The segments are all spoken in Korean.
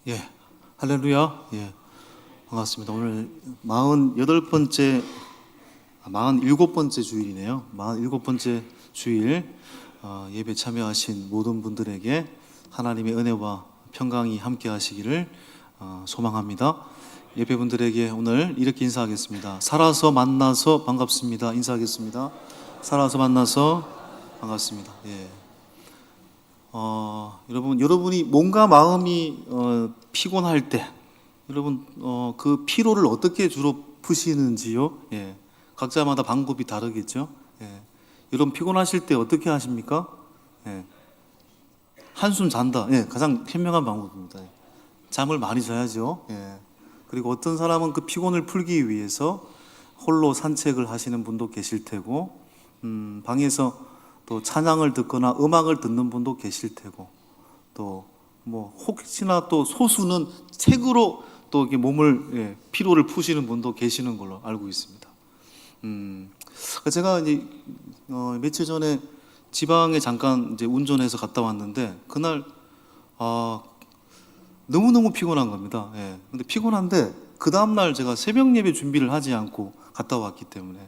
예, 할렐루야. 예, 반갑습니다. 오늘 48번째, 47번째 주일이네요. 47번째 주일 예배 참여하신 모든 분들에게 하나님의 은혜와 평강이 함께 하시기를 소망합니다. 예배분들에게 오늘 이렇게 인사하겠습니다. 살아서 만나서 반갑습니다. 인사하겠습니다. 살아서 만나서 반갑습니다. 예. 여러분이 몸과 마음이 피곤할 때, 여러분 그 피로를 어떻게 주로 푸시는지요? 예, 각자마다 방법이 다르겠죠. 예, 여러분 피곤하실 때 어떻게 하십니까? 예, 한숨 잔다. 예, 가장 현명한 방법입니다. 잠을 많이 자야죠. 예, 그리고 어떤 사람은 그 피곤을 풀기 위해서 홀로 산책을 하시는 분도 계실 테고, 방에서 또 찬양을 듣거나 음악을 듣는 분도 계실 테고, 또 뭐 혹시나 또 소수는 책으로 또 이렇게 몸을 피로를 푸시는 분도 계시는 걸로 알고 있습니다. 제가 이제 며칠 전에 지방에 잠깐 이제 운전해서 갔다 왔는데 그날 너무너무 피곤한 겁니다. 예. 근데 피곤한데 그 다음날 제가 새벽 예배 준비를 하지 않고 갔다 왔기 때문에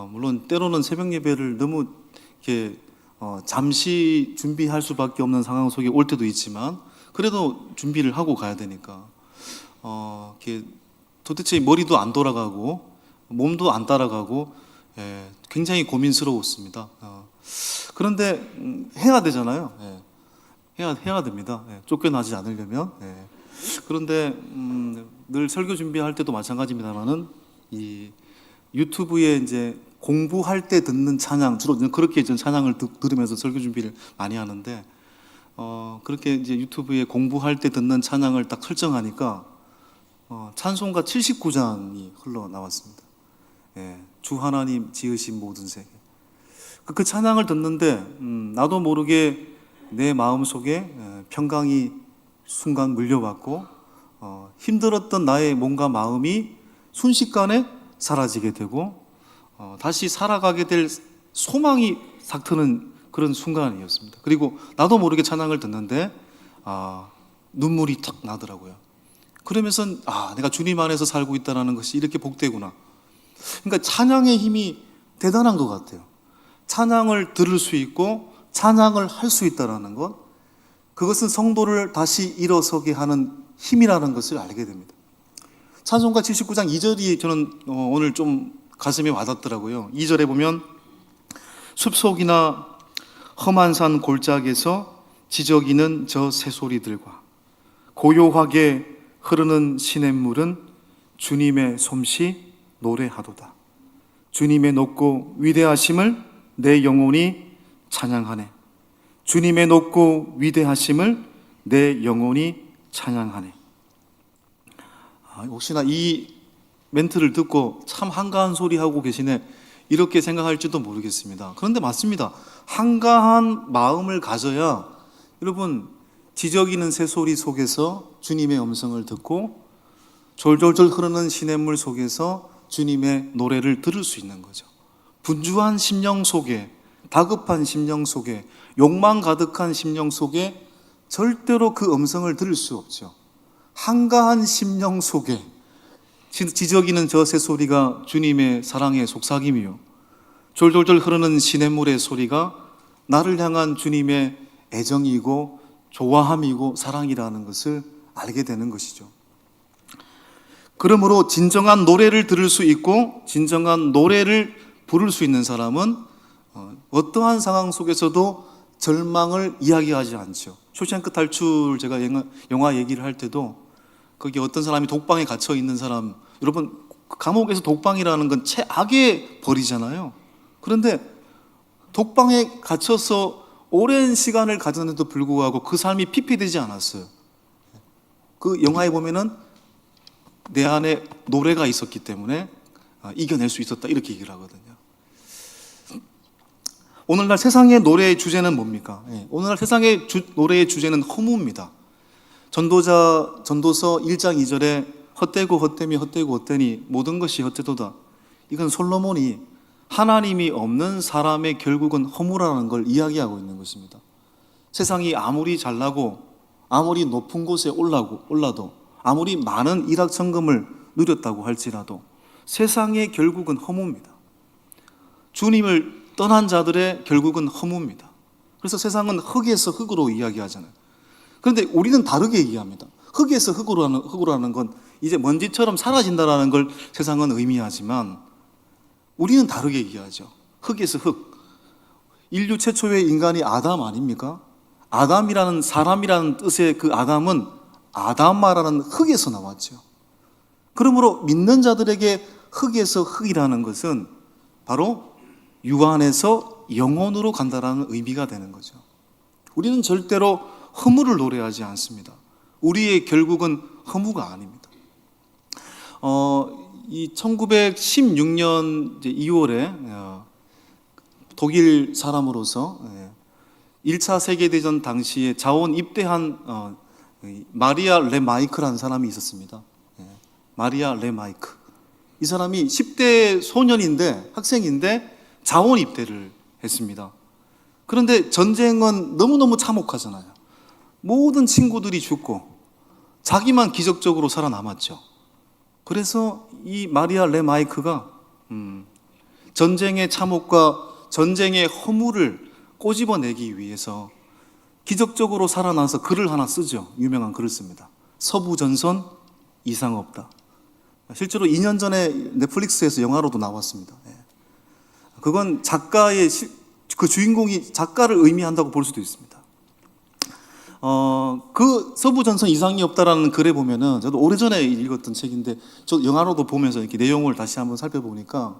물론 때로는 새벽 예배를 너무 이렇게 잠시 준비할 수밖에 없는 상황 속에 올 때도 있지만 그래도 준비를 하고 가야 되니까 이렇게 도대체 머리도 안 돌아가고 몸도 안 따라가고 굉장히 고민스러웠습니다. 그런데 해야 되잖아요. 해야 됩니다. 쫓겨나지 않으려면. 그런데 늘 설교 준비할 때도 마찬가지입니다만은 이 유튜브에 이제 공부할 때 듣는 찬양, 주로 그렇게 전 찬양을 들으면서 설교 준비를 많이 하는데 그렇게 이제 유튜브에 공부할 때 듣는 찬양을 딱 설정하니까 찬송가 79장이 흘러 나왔습니다. 주 하나님 지으신 모든 세계. 그 찬양을 듣는데 나도 모르게 내 마음 속에 평강이 순간 물려왔고 힘들었던 나의 몸과 마음이 순식간에 사라지게 되고 다시 살아가게 될 소망이 싹트는 그런 순간이었습니다. 그리고 나도 모르게 찬양을 듣는데 눈물이 탁 나더라고요. 그러면서 내가 주님 안에서 살고 있다는 것이 이렇게 복되구나. 그러니까 찬양의 힘이 대단한 것 같아요. 찬양을 들을 수 있고 찬양을 할 수 있다는 것, 그것은 성도를 다시 일어서게 하는 힘이라는 것을 알게 됩니다. 찬송가 79장 2절이 저는 오늘 좀 가슴에 와닿더라고요. 2절에 보면 숲속이나 험한 산 골짜기에서 지저귀는 저 새소리들과 고요하게 흐르는 시냇물은 주님의 솜씨 노래하도다. 주님의 높고 위대하심을 내 영혼이 찬양하네. 주님의 높고 위대하심을 내 영혼이 찬양하네. 혹시나 이 멘트를 듣고 참 한가한 소리 하고 계시네 이렇게 생각할지도 모르겠습니다. 그런데 맞습니다. 한가한 마음을 가져야 여러분 지저귀는 새소리 속에서 주님의 음성을 듣고 졸졸졸 흐르는 시냇물 속에서 주님의 노래를 들을 수 있는 거죠. 분주한 심령 속에, 다급한 심령 속에, 욕망 가득한 심령 속에 절대로 그 음성을 들을 수 없죠. 한가한 심령 속에 지저귀는 저 새소리가 주님의 사랑의 속삭임이요, 졸졸졸 흐르는 시냇물의 소리가 나를 향한 주님의 애정이고 좋아함이고 사랑이라는 것을 알게 되는 것이죠. 그러므로 진정한 노래를 들을 수 있고 진정한 노래를 부를 수 있는 사람은 어떠한 상황 속에서도 절망을 이야기하지 않죠. 쇼생크 탈출 제가 영화 얘기를 할 때도 거기 어떤 사람이 독방에 갇혀 있는 사람, 여러분 감옥에서 독방이라는 건 최악의 벌이잖아요. 그런데 독방에 갇혀서 오랜 시간을 가졌는데도 불구하고 그 삶이 피폐되지 않았어요. 그 영화에 보면은 내 안에 노래가 있었기 때문에 이겨낼 수 있었다 이렇게 얘기를 하거든요. 오늘날 세상의 노래의 주제는 뭡니까? 오늘날 세상의 노래의 주제는 허무입니다. 전도서 1장 2절에 헛되고 헛되미 헛되고 헛되니 모든 것이 헛되도다. 이건 솔로몬이 하나님이 없는 사람의 결국은 허무라는 걸 이야기하고 있는 것입니다. 세상이 아무리 잘나고 아무리 높은 곳에 올라도 아무리 많은 일확천금을 누렸다고 할지라도 세상의 결국은 허무입니다. 주님을 떠난 자들의 결국은 허무입니다. 그래서 세상은 흙에서 흙으로 이야기하잖아요. 그런데 우리는 다르게 이해합니다. 흙에서 흙으로 하는 건 이제 먼지처럼 사라진다는 걸 세상은 의미하지만 우리는 다르게 이해하죠. 흙에서 흙. 인류 최초의 인간이 아담 아닙니까? 아담이라는 사람이라는 뜻의 그 아담은 아담마라는 흙에서 나왔죠. 그러므로 믿는 자들에게 흙에서 흙이라는 것은 바로 유한에서 영혼으로 간다라는 의미가 되는 거죠. 우리는 절대로 허무를 노래하지 않습니다. 우리의 결국은 허무가 아닙니다. 이 1916년 2월에 독일 사람으로서 1차 세계대전 당시에 자원 입대한 마리아 레마이크라는 사람이 있었습니다. 마리아 레마이크. 이 사람이 10대 소년인데, 학생인데 자원 입대를 했습니다. 그런데 전쟁은 너무너무 참혹하잖아요. 모든 친구들이 죽고 자기만 기적적으로 살아남았죠. 그래서 이 마리아 레마이크가 전쟁의 참혹과 전쟁의 허무를 꼬집어내기 위해서 기적적으로 살아나서 글을 하나 쓰죠. 유명한 글을 씁니다. 서부전선 이상 없다. 실제로 2년 전에 넷플릭스에서 영화로도 나왔습니다. 그건 작가의 그 주인공이 작가를 의미한다고 볼 수도 있습니다. 그 서부전선 이상이 없다라는 글에 보면은 저도 오래전에 읽었던 책인데 저 영화로도 보면서 이렇게 내용을 다시 한번 살펴보니까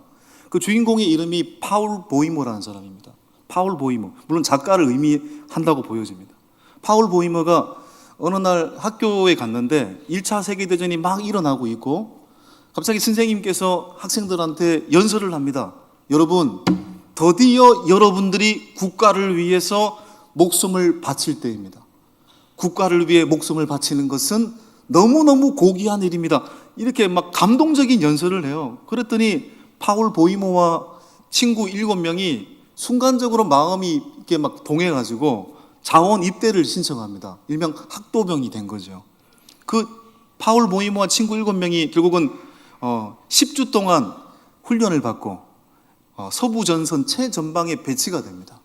그 주인공의 이름이 파울 보이머라는 사람입니다. 파울 보이머. 물론 작가를 의미한다고 보여집니다. 파울 보이머가 어느 날 학교에 갔는데 1차 세계대전이 막 일어나고 있고 갑자기 선생님께서 학생들한테 연설을 합니다. 여러분, 드디어 여러분들이 국가를 위해서 목숨을 바칠 때입니다. 국가를 위해 목숨을 바치는 것은 너무너무 고귀한 일입니다. 이렇게 막 감동적인 연설을 해요. 그랬더니 파울 보이머와 친구 7명이 순간적으로 마음이 이렇게 막 동해가지고 자원 입대를 신청합니다. 일명 학도병이 된 거죠. 그 파울 보이머와 친구 7명이 결국은 10주 동안 훈련을 받고 서부전선 최전방에 배치가 됩니다.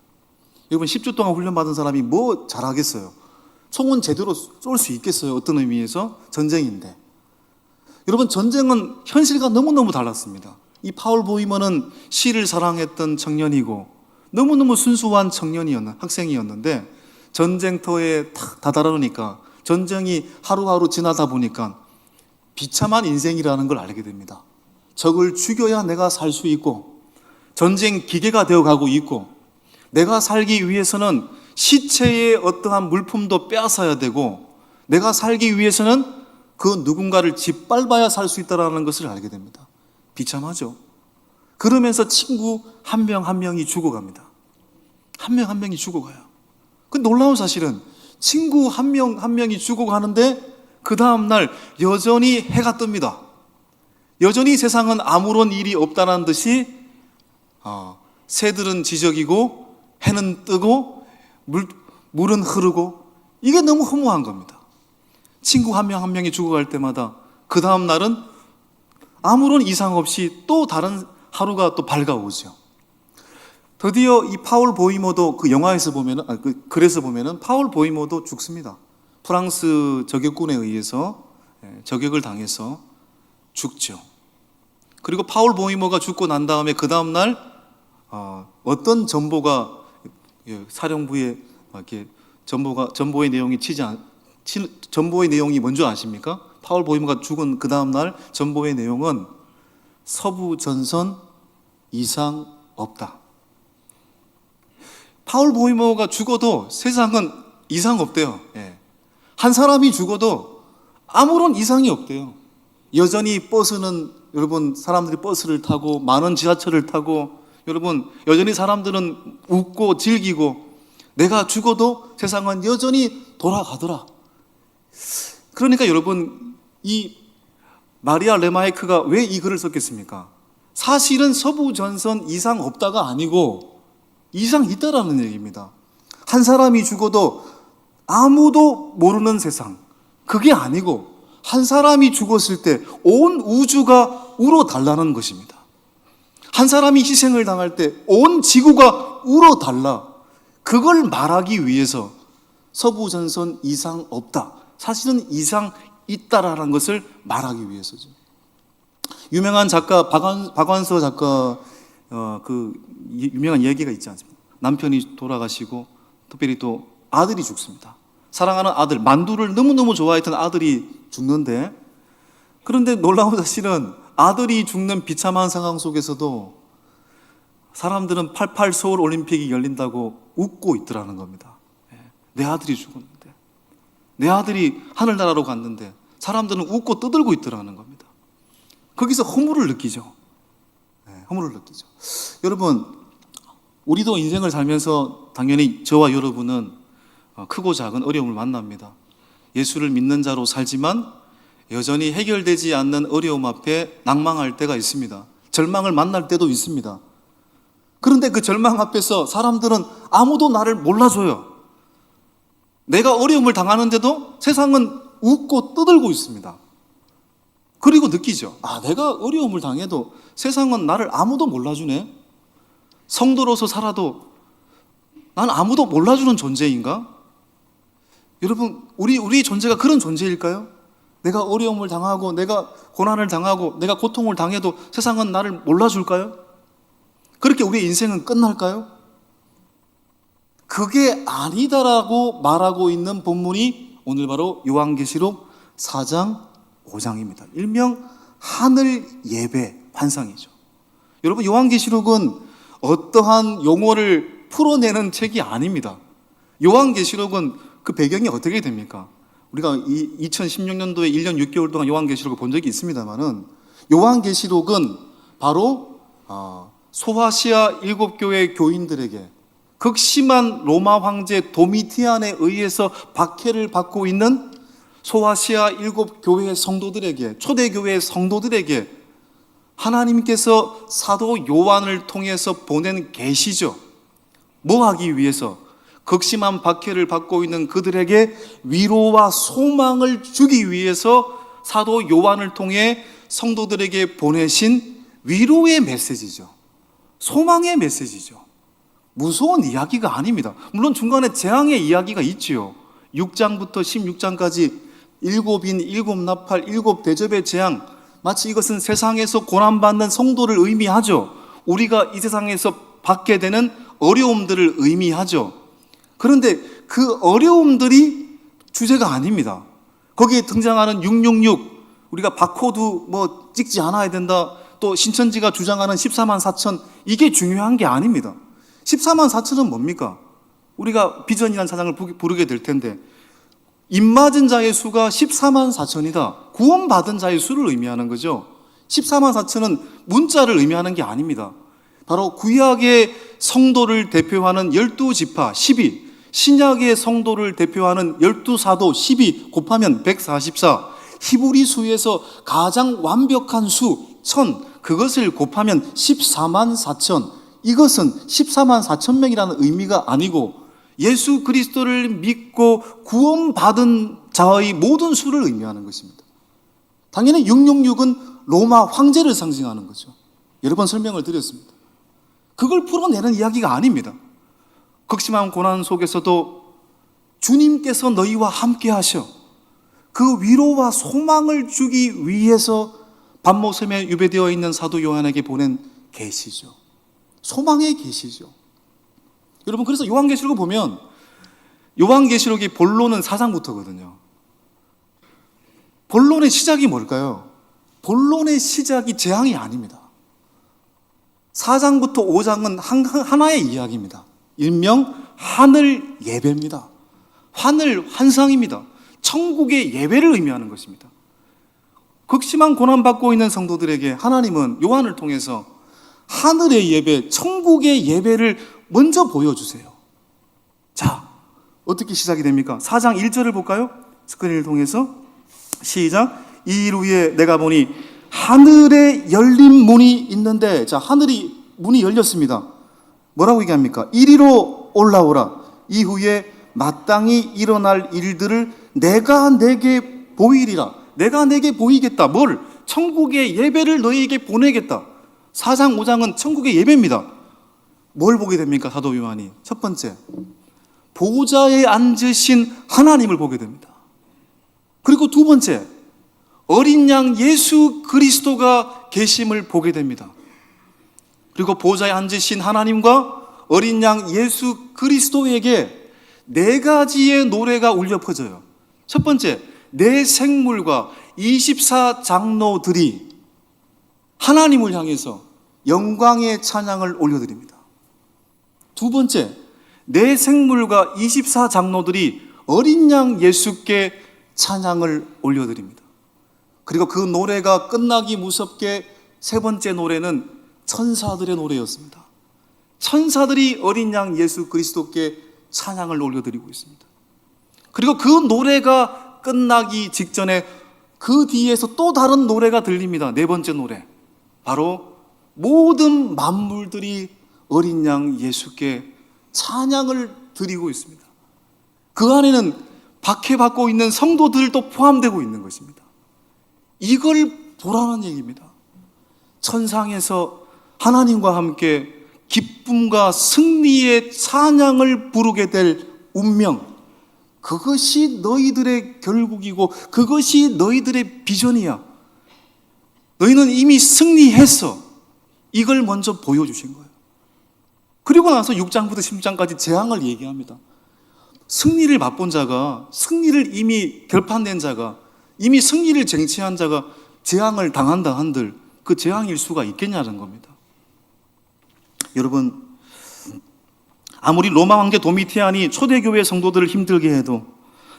여러분 10주 동안 훈련받은 사람이 뭐 잘하겠어요? 총은 제대로 쏠 수 있겠어요? 어떤 의미에서? 전쟁인데. 여러분 전쟁은 현실과 너무너무 달랐습니다. 이 파울 보이머는 시를 사랑했던 청년이고 너무너무 순수한 학생이었는데 전쟁터에 탁 다다르니까 전쟁이 하루하루 지나다 보니까 비참한 인생이라는 걸 알게 됩니다. 적을 죽여야 내가 살 수 있고 전쟁 기계가 되어가고 있고 내가 살기 위해서는 시체의 어떠한 물품도 빼앗아야 되고 내가 살기 위해서는 그 누군가를 짓밟아야 살 수 있다는 것을 알게 됩니다. 비참하죠. 그러면서 친구 한 명 한 명이 죽어갑니다. 한 명 한 명이 죽어가요. 그 놀라운 사실은 친구 한 명 한 명이 죽어가는데 그 다음날 여전히 해가 뜹니다. 여전히 세상은 아무런 일이 없다는 듯이 새들은 지저귀고 해는 뜨고 물은 흐르고 이게 너무 허무한 겁니다. 친구 한 명 한 명이 죽어갈 때마다 그 다음 날은 아무런 이상 없이 또 다른 하루가 또 밝아오죠. 드디어 이 파울 보이머도 그 영화에서 보면은, 그 글에서 보면은 파울 보이머도 죽습니다. 프랑스 저격군에 의해서 저격을 당해서 죽죠. 그리고 파울 보이머가 죽고 난 다음에 그 다음 날 어떤 전보가 사령부에 이렇게 전보의 내용이 전보의 내용이 뭔지 아십니까? 파울 보이머가 죽은 그 다음 날 전보의 내용은 서부 전선 이상 없다. 파울 보이머가 죽어도 세상은 이상 없대요. 한 사람이 죽어도 아무런 이상이 없대요. 여전히 버스는 여러분 사람들이 버스를 타고 많은 지하철을 타고 여러분 여전히 사람들은 웃고 즐기고 내가 죽어도 세상은 여전히 돌아가더라. 그러니까 여러분 이 마리아 레마이크가 왜 이 글을 썼겠습니까? 사실은 서부전선 이상 없다가 아니고 이상 있다라는 얘기입니다. 한 사람이 죽어도 아무도 모르는 세상, 그게 아니고 한 사람이 죽었을 때 온 우주가 울어달라는 것입니다. 한 사람이 희생을 당할 때 온 지구가 울어달라. 그걸 말하기 위해서 서부전선 이상 없다, 사실은 이상 있다라는 것을 말하기 위해서죠. 유명한 작가 박완서 작가 그 유명한 얘기가 있지 않습니까? 남편이 돌아가시고 특별히 또 아들이 죽습니다. 사랑하는 아들, 만두를 너무너무 좋아했던 아들이 죽는데, 그런데 놀라운 사실은 아들이 죽는 비참한 상황 속에서도 사람들은 88 서울 올림픽이 열린다고 웃고 있더라는 겁니다. 내 아들이 죽었는데, 내 아들이 하늘나라로 갔는데 사람들은 웃고 떠들고 있더라는 겁니다. 거기서 허물을 느끼죠. 허물을 느끼죠. 여러분, 우리도 인생을 살면서 당연히 저와 여러분은 크고 작은 어려움을 만납니다. 예수를 믿는 자로 살지만 여전히 해결되지 않는 어려움 앞에 낭망할 때가 있습니다. 절망을 만날 때도 있습니다. 그런데 그 절망 앞에서 사람들은 아무도 나를 몰라줘요. 내가 어려움을 당하는데도 세상은 웃고 떠들고 있습니다. 그리고 느끼죠. 내가 어려움을 당해도 세상은 나를 아무도 몰라주네. 성도로서 살아도 난 아무도 몰라주는 존재인가? 여러분, 우리 존재가 그런 존재일까요? 내가 어려움을 당하고 내가 고난을 당하고 내가 고통을 당해도 세상은 나를 몰라줄까요? 그렇게 우리의 인생은 끝날까요? 그게 아니다라고 말하고 있는 본문이 오늘 바로 요한계시록 4장 5장입니다. 일명 하늘 예배 환상이죠. 여러분, 요한계시록은 어떠한 용어를 풀어내는 책이 아닙니다. 요한계시록은 그 배경이 어떻게 됩니까? 우리가 2016년도에 1년 6개월 동안 요한계시록을 본 적이 있습니다만은, 요한계시록은 바로 소아시아 7교회 교인들에게 극심한 로마 황제 도미티안에 의해서 박해를 받고 있는 소아시아 7교회 성도들에게, 초대교회 성도들에게 하나님께서 사도 요한을 통해서 보낸 계시죠. 뭐 하기 위해서? 극심한 박해를 받고 있는 그들에게 위로와 소망을 주기 위해서 사도 요한을 통해 성도들에게 보내신 위로의 메시지죠. 소망의 메시지죠. 무서운 이야기가 아닙니다. 물론 중간에 재앙의 이야기가 있지요. 6장부터 16장까지 7인, 7나팔, 7대접의 재앙, 마치 이것은 세상에서 고난받는 성도를 의미하죠. 우리가 이 세상에서 받게 되는 어려움들을 의미하죠. 그런데 그 어려움들이 주제가 아닙니다. 거기에 등장하는 666, 우리가 바코드 찍지 않아야 된다, 또 신천지가 주장하는 14만 4천, 이게 중요한 게 아닙니다. 14만 4천은 뭡니까? 우리가 비전이라는 사장을 부르게 될 텐데, 입맞은 자의 수가 14만 4천이다. 구원받은 자의 수를 의미하는 거죠. 14만 4천은 문자를 의미하는 게 아닙니다. 바로 구약의 성도를 대표하는 12지파 12, 신약의 성도를 대표하는 12사도 12 곱하면 144, 히브리 수에서 가장 완벽한 수 1000, 그것을 곱하면 14만 4천. 이것은 14만 4천 명이라는 의미가 아니고 예수 그리스도를 믿고 구원받은 자의 모든 수를 의미하는 것입니다. 당연히 666은 로마 황제를 상징하는 거죠. 여러 번 설명을 드렸습니다. 그걸 풀어내는 이야기가 아닙니다. 극심한 고난 속에서도 주님께서 너희와 함께 하셔, 그 위로와 소망을 주기 위해서 밤모섬에 유배되어 있는 사도 요한에게 보낸 계시죠. 소망의 계시죠. 여러분, 그래서 요한계시록을 보면 요한계시록의 본론은 4장부터거든요. 본론의 시작이 뭘까요? 본론의 시작이 재앙이 아닙니다. 4장부터 5장은 하나의 이야기입니다. 일명 하늘 예배입니다. 하늘 환상입니다. 천국의 예배를 의미하는 것입니다. 극심한 고난받고 있는 성도들에게 하나님은 요한을 통해서 하늘의 예배, 천국의 예배를 먼저 보여주세요. 자, 어떻게 시작이 됩니까? 4장 1절을 볼까요? 스크린을 통해서 시작. 이 일 후에 내가 보니 하늘에 열린 문이 있는데, 자, 하늘이 문이 열렸습니다. 뭐라고 얘기합니까? 이리로 올라오라. 이후에 마땅히 일어날 일들을 내가 내게 보이리라. 내가 내게 보이겠다. 뭘? 천국의 예배를 너희에게 보내겠다. 4장 5장은 천국의 예배입니다. 뭘 보게 됩니까? 사도 요한이 첫 번째, 보좌에 앉으신 하나님을 보게 됩니다. 그리고 두 번째, 어린 양 예수 그리스도가 계심을 보게 됩니다. 그리고 보좌에 앉으신 하나님과 어린 양 예수 그리스도에게 네 가지의 노래가 울려 퍼져요. 첫 번째, 네 생물과 24장로들이 하나님을 향해서 영광의 찬양을 올려드립니다. 두 번째, 네 생물과 24장로들이 어린 양 예수께 찬양을 올려드립니다. 그리고 그 노래가 끝나기 무섭게 세 번째 노래는 천사들의 노래였습니다. 천사들이 어린 양 예수 그리스도께 찬양을 올려드리고 있습니다. 그리고 그 노래가 끝나기 직전에 그 뒤에서 또 다른 노래가 들립니다. 네 번째 노래, 바로 모든 만물들이 어린 양 예수께 찬양을 드리고 있습니다. 그 안에는 박해받고 있는 성도들도 포함되고 있는 것입니다. 이걸 보라는 얘기입니다. 천상에서 하나님과 함께 기쁨과 승리의 찬양을 부르게 될 운명, 그것이 너희들의 결국이고 그것이 너희들의 비전이야. 너희는 이미 승리했어. 이걸 먼저 보여주신 거예요. 그리고 나서 6장부터 10장까지 재앙을 얘기합니다. 승리를 맛본 자가, 승리를 이미 결판낸 자가, 이미 승리를 쟁취한 자가 재앙을 당한다 한들 그 재앙일 수가 있겠냐는 겁니다. 여러분, 아무리 로마 황제 도미티안이 초대교회 성도들을 힘들게 해도,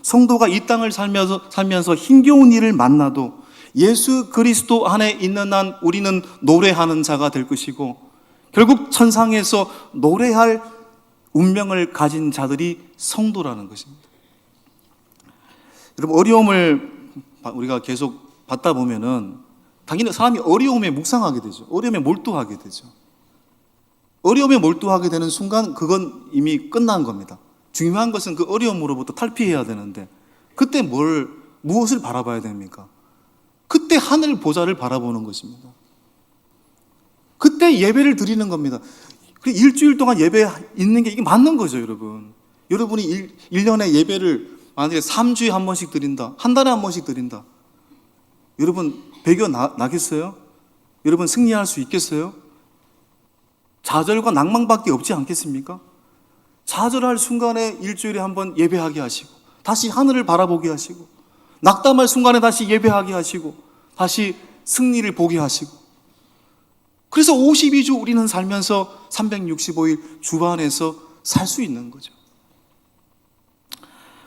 성도가 이 땅을 살면서 힘겨운 일을 만나도 예수 그리스도 안에 있는 한 우리는 노래하는 자가 될 것이고, 결국 천상에서 노래할 운명을 가진 자들이 성도라는 것입니다. 여러분, 어려움을 우리가 계속 받다 보면은 당연히 사람이 어려움에 묵상하게 되죠. 어려움에 몰두하게 되죠. 어려움에 몰두하게 되는 순간 그건 이미 끝난 겁니다. 중요한 것은 그 어려움으로부터 탈피해야 되는데, 그때 무엇을 바라봐야 됩니까? 그때 하늘 보좌를 바라보는 것입니다. 그때 예배를 드리는 겁니다. 일주일 동안 예배 있는 게 이게 맞는 거죠, 여러분. 여러분이 1년에 예배를 만약에 3주에 한 번씩 드린다, 한 달에 한 번씩 드린다. 여러분, 배교 나겠어요? 여러분, 승리할 수 있겠어요? 좌절과 낭망밖에 없지 않겠습니까? 좌절할 순간에 일주일에 한 번 예배하게 하시고, 다시 하늘을 바라보게 하시고, 낙담할 순간에 다시 예배하게 하시고, 다시 승리를 보게 하시고. 그래서 52주 우리는 살면서 365일 주반에서 살 수 있는 거죠.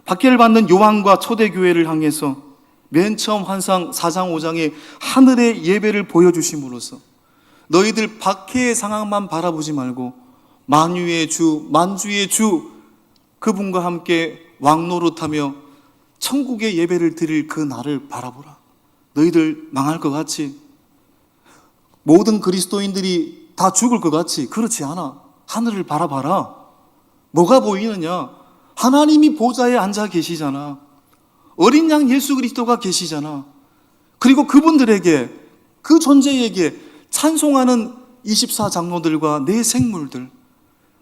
박해를 받는 요한과 초대교회를 향해서 맨 처음 환상 4장 5장에 하늘의 예배를 보여주심으로써 너희들 박해의 상황만 바라보지 말고 만유의 주, 만주의 주, 그분과 함께 왕노릇하며 천국의 예배를 드릴 그 날을 바라보라. 너희들 망할 것 같지? 모든 그리스도인들이 다 죽을 것 같지? 그렇지 않아. 하늘을 바라봐라. 뭐가 보이느냐? 하나님이 보좌에 앉아 계시잖아. 어린 양 예수 그리스도가 계시잖아. 그리고 그분들에게, 그 존재에게 찬송하는 24장로들과 네 생물들,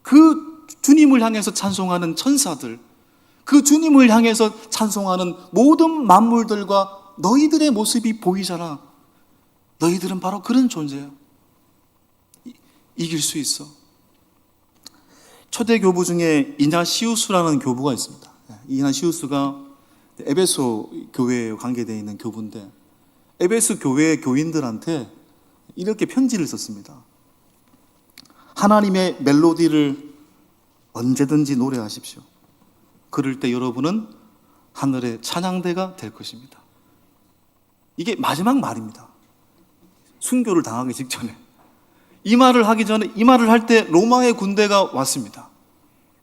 그 주님을 향해서 찬송하는 천사들, 그 주님을 향해서 찬송하는 모든 만물들과 너희들의 모습이 보이잖아. 너희들은 바로 그런 존재야. 이길 수 있어. 초대 교부 중에 이나시우스라는 교부가 있습니다. 이나시우스가 에베소 교회에 관계되어 있는 교부인데, 에베소 교회 교인들한테 이렇게 편지를 썼습니다. 하나님의 멜로디를 언제든지 노래하십시오. 그럴 때 여러분은 하늘의 찬양대가 될 것입니다. 이게 마지막 말입니다. 순교를 당하기 직전에. 이 말을 하기 전에, 이 말을 할 때 로마의 군대가 왔습니다.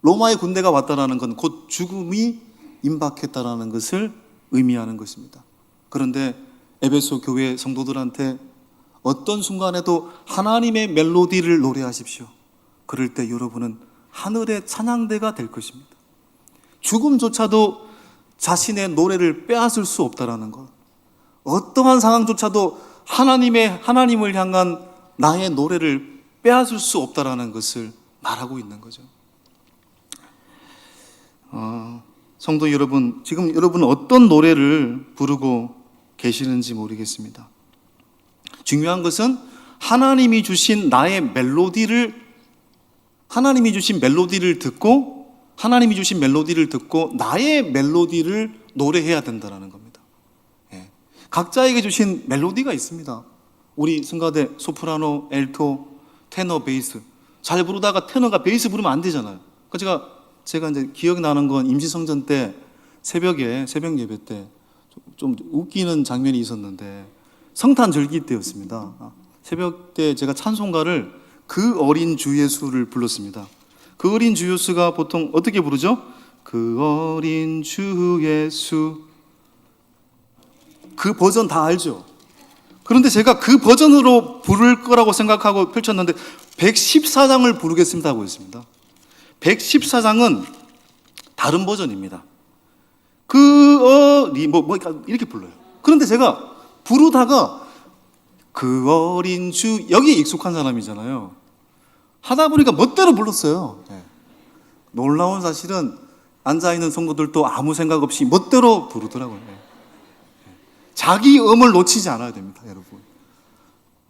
로마의 군대가 왔다라는 건 곧 죽음이 임박했다라는 것을 의미하는 것입니다. 그런데 에베소 교회 성도들한테 어떤 순간에도 하나님의 멜로디를 노래하십시오. 그럴 때 여러분은 하늘의 찬양대가 될 것입니다. 죽음조차도 자신의 노래를 빼앗을 수 없다라는 것. 어떠한 상황조차도 하나님을 향한 나의 노래를 빼앗을 수 없다라는 것을 말하고 있는 거죠. 성도 여러분, 지금 여러분은 어떤 노래를 부르고 계시는지 모르겠습니다. 중요한 것은 하나님이 주신 멜로디를 듣고 나의 멜로디를 노래해야 된다는 겁니다. 각자에게 주신 멜로디가 있습니다. 우리 성가대 소프라노, 엘토, 테너, 베이스 잘 부르다가 테너가 베이스 부르면 안 되잖아요. 제가 이제 기억이 나는 건 임시성전 때 새벽 예배 때 좀 웃기는 장면이 있었는데, 성탄 절기 때였습니다. 새벽 때 제가 찬송가를 그 어린 주 예수를 불렀습니다. 그 어린 주 예수가 보통 어떻게 부르죠? 그 어린 주 예수. 그 버전 다 알죠? 그런데 제가 그 버전으로 부를 거라고 생각하고 펼쳤는데 114장을 부르겠습니다 하고 있습니다. 114장은 다른 버전입니다. 이렇게 불러요. 그런데 제가 부르다가 그 어린 주, 여기에 익숙한 사람이잖아요. 하다 보니까 멋대로 불렀어요. 놀라운 사실은 앉아있는 성도들도 아무 생각 없이 멋대로 부르더라고요. 자기 음을 놓치지 않아야 됩니다, 여러분.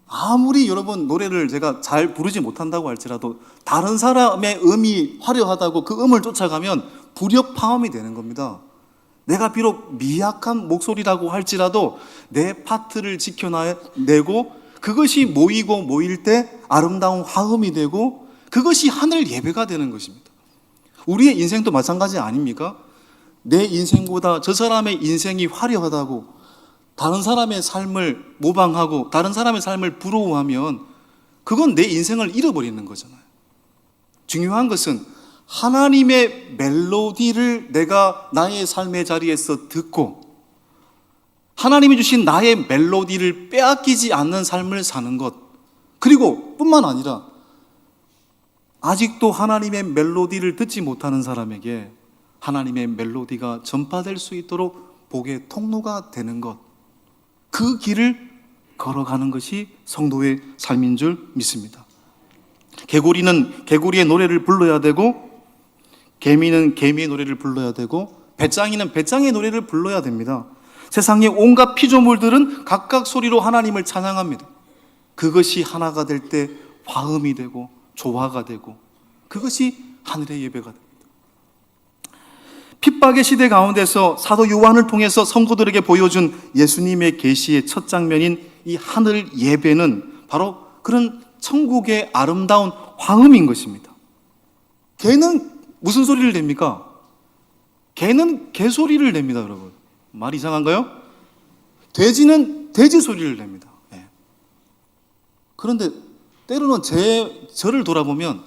아무리 여러분 노래를 제가 잘 부르지 못한다고 할지라도 다른 사람의 음이 화려하다고 그 음을 쫓아가면 불협화음이 되는 겁니다. 내가 비록 미약한 목소리라고 할지라도 내 파트를 지켜내고 그것이 모일 때 아름다운 화음이 되고 그것이 하늘 예배가 되는 것입니다. 우리의 인생도 마찬가지 아닙니까? 내 인생보다 저 사람의 인생이 화려하다고 다른 사람의 삶을 모방하고 다른 사람의 삶을 부러워하면 그건 내 인생을 잃어버리는 거잖아요. 중요한 것은 하나님의 멜로디를 내가 나의 삶의 자리에서 듣고 하나님이 주신 나의 멜로디를 빼앗기지 않는 삶을 사는 것, 그리고 뿐만 아니라 아직도 하나님의 멜로디를 듣지 못하는 사람에게 하나님의 멜로디가 전파될 수 있도록 복의 통로가 되는 것, 그 길을 걸어가는 것이 성도의 삶인 줄 믿습니다. 개구리는 개구리의 노래를 불러야 되고, 개미는 개미의 노래를 불러야 되고, 배짱이는 배짱의 노래를 불러야 됩니다. 세상의 온갖 피조물들은 각각 소리로 하나님을 찬양합니다. 그것이 하나가 될 때 화음이 되고 조화가 되고 그것이 하늘의 예배가 됩니다. 핍박의 시대 가운데서 사도 요한을 통해서 성도들에게 보여준 예수님의 계시의 첫 장면인 이 하늘 예배는 바로 그런 천국의 아름다운 화음인 것입니다. 개는 무슨 소리를 냅니까? 개는 개 소리를 냅니다, 여러분. 말 이상한가요? 돼지는 돼지 소리를 냅니다. 그런데 때로는 저를 돌아보면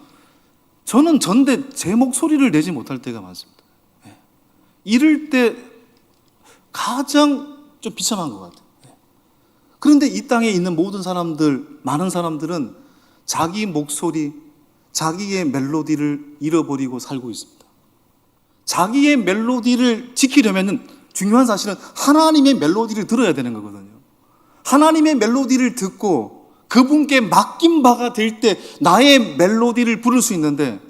저는 전데 제 목소리를 내지 못할 때가 많습니다. 이럴 때 가장 좀 비참한 것 같아요. 그런데 이 땅에 있는 모든 사람들, 많은 사람들은 자기 목소리, 자기의 멜로디를 잃어버리고 살고 있습니다. 자기의 멜로디를 지키려면 중요한 사실은 하나님의 멜로디를 들어야 되는 거거든요. 하나님의 멜로디를 듣고 그분께 맡긴 바가 될 때 나의 멜로디를 부를 수 있는데,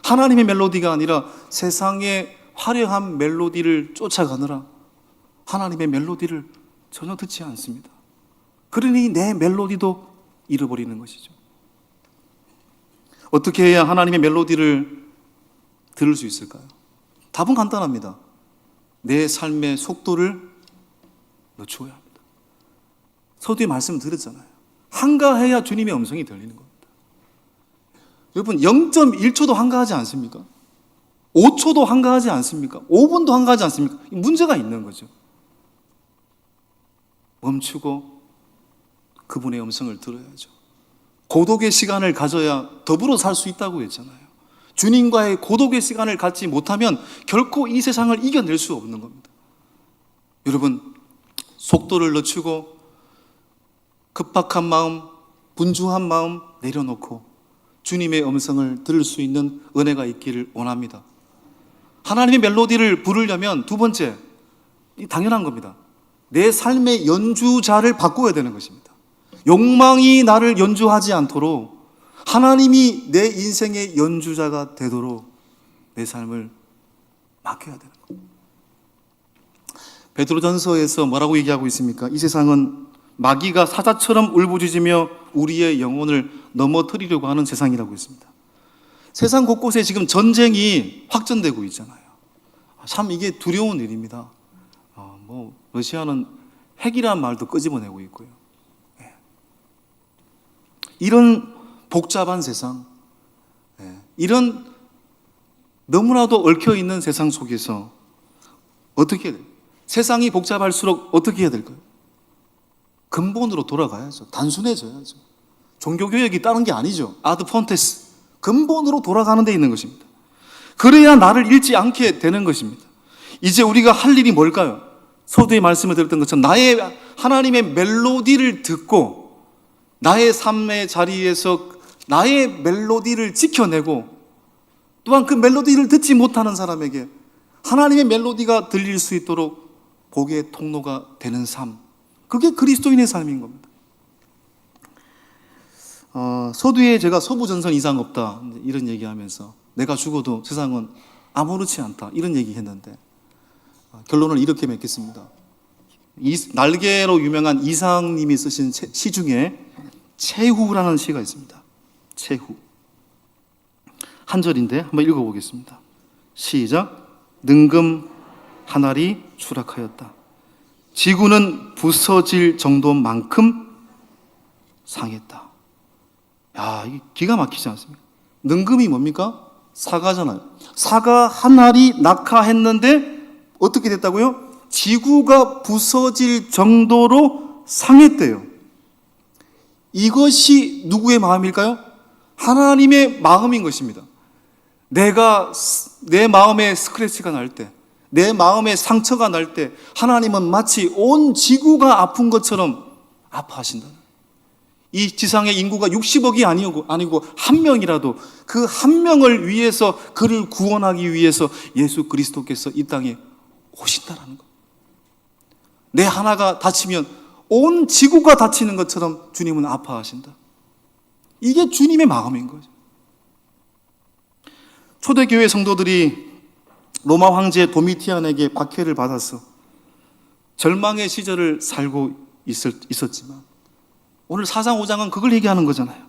하나님의 멜로디가 아니라 세상의 화려한 멜로디를 쫓아가느라 하나님의 멜로디를 전혀 듣지 않습니다. 그러니 내 멜로디도 잃어버리는 것이죠. 어떻게 해야 하나님의 멜로디를 들을 수 있을까요? 답은 간단합니다. 내 삶의 속도를 늦춰야 합니다. 서두에 말씀을 드렸잖아요. 한가해야 주님의 음성이 들리는 겁니다. 여러분 0.1초도 한가하지 않습니까? 5초도 한가하지 않습니까? 5분도 한가하지 않습니까? 문제가 있는 거죠. 멈추고 그분의 음성을 들어야죠. 고독의 시간을 가져야 더불어 살 수 있다고 했잖아요. 주님과의 고독의 시간을 갖지 못하면 결코 이 세상을 이겨낼 수 없는 겁니다. 여러분, 속도를 늦추고 급박한 마음, 분주한 마음 내려놓고 주님의 음성을 들을 수 있는 은혜가 있기를 원합니다. 하나님의 멜로디를 부르려면 두 번째, 당연한 겁니다. 내 삶의 연주자를 바꿔야 되는 것입니다. 욕망이 나를 연주하지 않도록 하나님이 내 인생의 연주자가 되도록 내 삶을 맡겨야 되는 겁니다. 베드로전서에서 뭐라고 얘기하고 있습니까? 이 세상은 마귀가 사자처럼 울부짖으며 우리의 영혼을 넘어뜨리려고 하는 세상이라고 했습니다. 세상 곳곳에 지금 전쟁이 확전되고 있잖아요. 참 이게 두려운 일입니다. 러시아는 핵이라는 말도 끄집어내고 있고요. 이런 복잡한 세상, 이런 너무나도 얽혀있는 세상 속에서 어떻게 해야 돼요? 세상이 복잡할수록 어떻게 해야 될까요? 근본으로 돌아가야죠. 단순해져야죠. 종교교육이 다른 게 아니죠. 아드 폰테스, 근본으로 돌아가는 데 있는 것입니다. 그래야 나를 잃지 않게 되는 것입니다. 이제 우리가 할 일이 뭘까요? 서두에 말씀을 드렸던 것처럼 나의 하나님의 멜로디를 듣고 나의 삶의 자리에서 나의 멜로디를 지켜내고, 또한 그 멜로디를 듣지 못하는 사람에게 하나님의 멜로디가 들릴 수 있도록 복의 통로가 되는 삶, 그게 그리스도인의 삶인 겁니다. 서두에 제가 서부전선 이상 없다 이런 얘기하면서 내가 죽어도 세상은 아무렇지 않다 이런 얘기했는데, 결론을 이렇게 맺겠습니다. 날개로 유명한 이상님이 쓰신 시 중에 체후라는 시가 있습니다. 체후. 한 절인데 한번 읽어보겠습니다. 시작. 능금 하늘이 추락하였다. 지구는 부서질 정도만큼 상했다. 야, 이게 기가 막히지 않습니까? 능금이 뭡니까? 사과잖아요. 사과 한 알이 낙하했는데 어떻게 됐다고요? 지구가 부서질 정도로 상했대요. 이것이 누구의 마음일까요? 하나님의 마음인 것입니다. 내가 내 마음에 스크래치가 날 때, 내 마음에 상처가 날 때 하나님은 마치 온 지구가 아픈 것처럼 아파하신다는, 이 지상의 인구가 60억이 아니고 한 명이라도 그 한 명을 위해서, 그를 구원하기 위해서 예수 그리스도께서 이 땅에 오신다라는 것. 내 하나가 다치면 온 지구가 다치는 것처럼 주님은 아파하신다. 이게 주님의 마음인 거죠. 초대교회 성도들이 로마 황제 도미티안에게 박해를 받아서 절망의 시절을 살고 있었지만, 오늘 4장 5장은 그걸 얘기하는 거잖아요.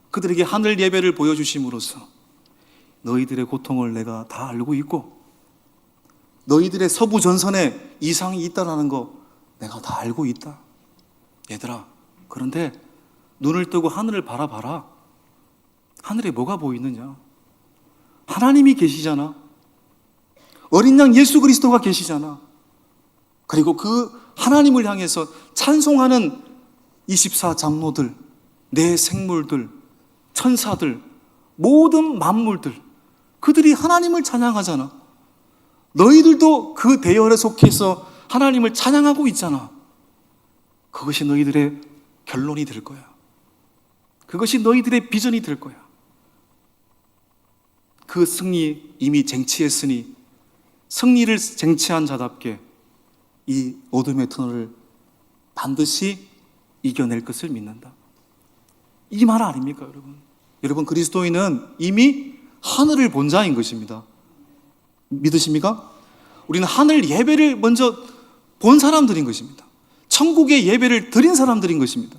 그들에게 하늘 예배를 보여주심으로써 너희들의 고통을 내가 다 알고 있고, 너희들의 서부 전선에 이상이 있다는 거 내가 다 알고 있다. 얘들아, 그런데 눈을 뜨고 하늘을 바라봐라. 하늘에 뭐가 보이느냐? 하나님이 계시잖아. 어린 양 예수 그리스도가 계시잖아. 그리고 그 하나님을 향해서 찬송하는 24장로들, 내 생물들, 천사들, 모든 만물들, 그들이 하나님을 찬양하잖아. 너희들도 그 대열에 속해서 하나님을 찬양하고 있잖아. 그것이 너희들의 결론이 될 거야. 그것이 너희들의 비전이 될 거야. 그 승리 이미 쟁취했으니 승리를 쟁취한 자답게 이 어둠의 터널을 반드시 이겨낼 것을 믿는다. 이 말 아닙니까, 여러분? 여러분, 그리스도인은 이미 하늘을 본 자인 것입니다. 믿으십니까? 우리는 하늘 예배를 먼저 본 사람들인 것입니다. 천국의 예배를 드린 사람들인 것입니다.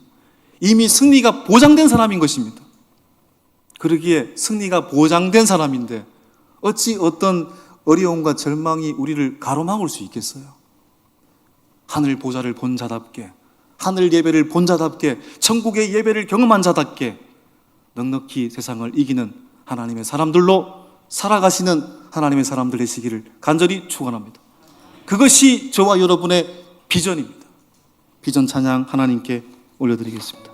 이미 승리가 보장된 사람인 것입니다. 그러기에 승리가 보장된 사람인데 어찌 어떤 어려움과 절망이 우리를 가로막을 수 있겠어요? 하늘 보좌를 본 자답게, 하늘 예배를 본 자답게, 천국의 예배를 경험한 자답게 넉넉히 세상을 이기는 하나님의 사람들로 살아가시는 하나님의 사람들 되시기를 간절히 축원합니다. 그것이 저와 여러분의 비전입니다. 비전 찬양 하나님께 올려드리겠습니다.